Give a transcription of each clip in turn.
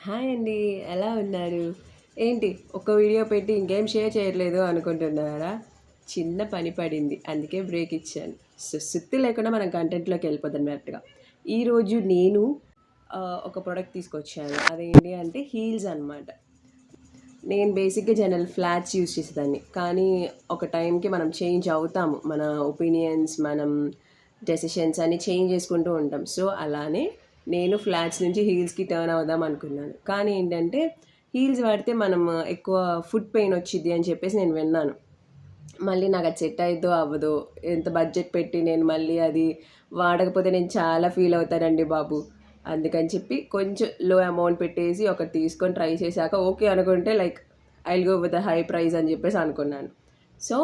Hi అండి. ఎలా ఉన్నారు? ఏంటి ఒక్క వీడియో పెట్టి ఇంకేం షేర్ చేయట్లేదు అనుకుంటున్నారా? చిన్న పని పడింది. అందుకే బ్రేక్ ఇచ్చాను. సుత్తి లేకుండా మనం కంటెంట్‌లోకి వెళ్ళిపోదాం డైరెక్ట్‌గా. ఈరోజు నేను ఒక ప్రొడక్ట్ తీసుకొచ్చాను. అదేంటి అంటే హీల్స్ అనమాట. నేను బేసిక్‌గా జనరల్ ఫ్లాట్స్ యూజ్ చేసేదాన్ని. కానీ ఒక టైంకి మనం చేంజ్ అవుతాము. మన ఒపీనియన్స్, మనం డెసిషన్స్ అన్నీ చేంజ్ చేసుకుంటూ ఉంటాం. సో, అలానే నేను ఫ్లాట్స్ నుంచి హీల్స్‌కి టర్న్ అవుదాం అనుకున్నాను. కానీ ఏంటంటే హీల్స్ వాడితే మనం ఎక్కువ ఫుట్ పెయిన్ వచ్చిద్ది అని చెప్పేసి నేను విన్నాను. మళ్ళీ నాకు అది సెట్ అయిద్దో అవ్వదో, ఎంత బడ్జెట్ పెట్టి నేను మళ్ళీ అది వాడకపోతే నేను చాలా ఫీల్ అవుతానండి బాబు. అందుకని చెప్పి కొంచెం లో అమౌంట్ పెట్టేసి ఒకటి తీసుకొని ట్రై చేశాక ఓకే అనుకుంటే like I will go with the high price అని చెప్పేసి అనుకున్నాను. సో,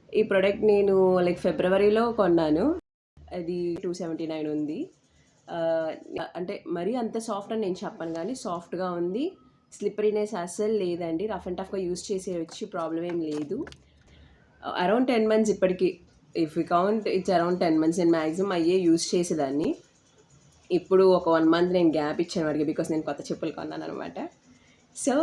ఈ ప్రోడక్ట్ నేను లైక్ ఫిబ్రవరిలో కొన్నాను. అది 279 ఉంది. ఆహ్, అంటే మరీ అంత సాఫ్ట్ అని నేను చెప్పను గానీ సాఫ్ట్‌గా ఉంది. స్లిప్పరీనెస్ అస్సలు లేదండి. రఫ్ అండ్ టఫ్‌గా యూజ్ చేసేయొచ్చు. ప్రాబ్లమ్ ఏం లేదు. అరౌండ్ 10 మంత్స్ ఇప్పటికి. If we count it's around 10 months. నేను మాక్సిమం అయ్యే యూజ్ చేసేదాన్ని. ఇప్పుడు ఒక 1 మంత్ నేను గ్యాప్ ఇచ్చాను వాడికి. బికాస్ నేను కొత్త చెప్పులు కొన్నాననమాట. సో,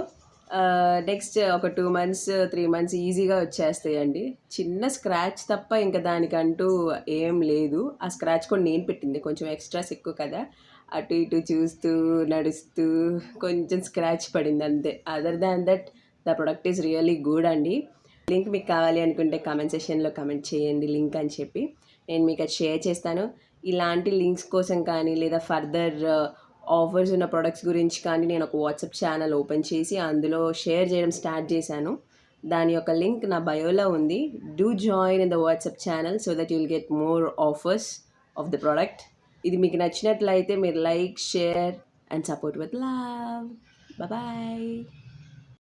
నెక్స్ట్ ఒక 2 మంత్స్, 3 మంత్స్ ఈజీగా వచ్చేస్తాయండి. చిన్న స్క్రాచ్ తప్ప ఇంక దానికంటూ ఏం లేదు. ఆ స్క్రాచ్ కూడా నేను పెట్టిందే. కొంచెం ఎక్స్‌ట్రాస్ ఎక్కువ కదా! అటు ఇటు చూస్తూ, నడుస్తూ కొంచెం స్క్రాచ్ పడింది అంతే. Other than that the product is really good అండి. లింక్ మీకు కావాలి అనుకుంటే కామెంట్ సెక్షన్‌లో కామెంట్ చేయండి లింక్ అని చెప్పి. నేను మీకు అది షేర్ చేస్తాను. ఇలాంటి లింక్స్ కోసం కానీ లేదా ఫర్దర్ ఆఫర్స్ ఉన్న ప్రొడక్ట్స్ గురించి కానీ నేను ఒక వాట్సాప్ ఛానల్ ఓపెన్ చేసి అందులో షేర్ చేయడం స్టార్ట్ చేశాను. దాని యొక్క లింక్ నా బయోలో ఉంది. Do join in the WhatsApp channel so that you'll get more offers of the product. ఇది మీకు నచ్చినట్లయితే మీరు like, share and support with love. Bye.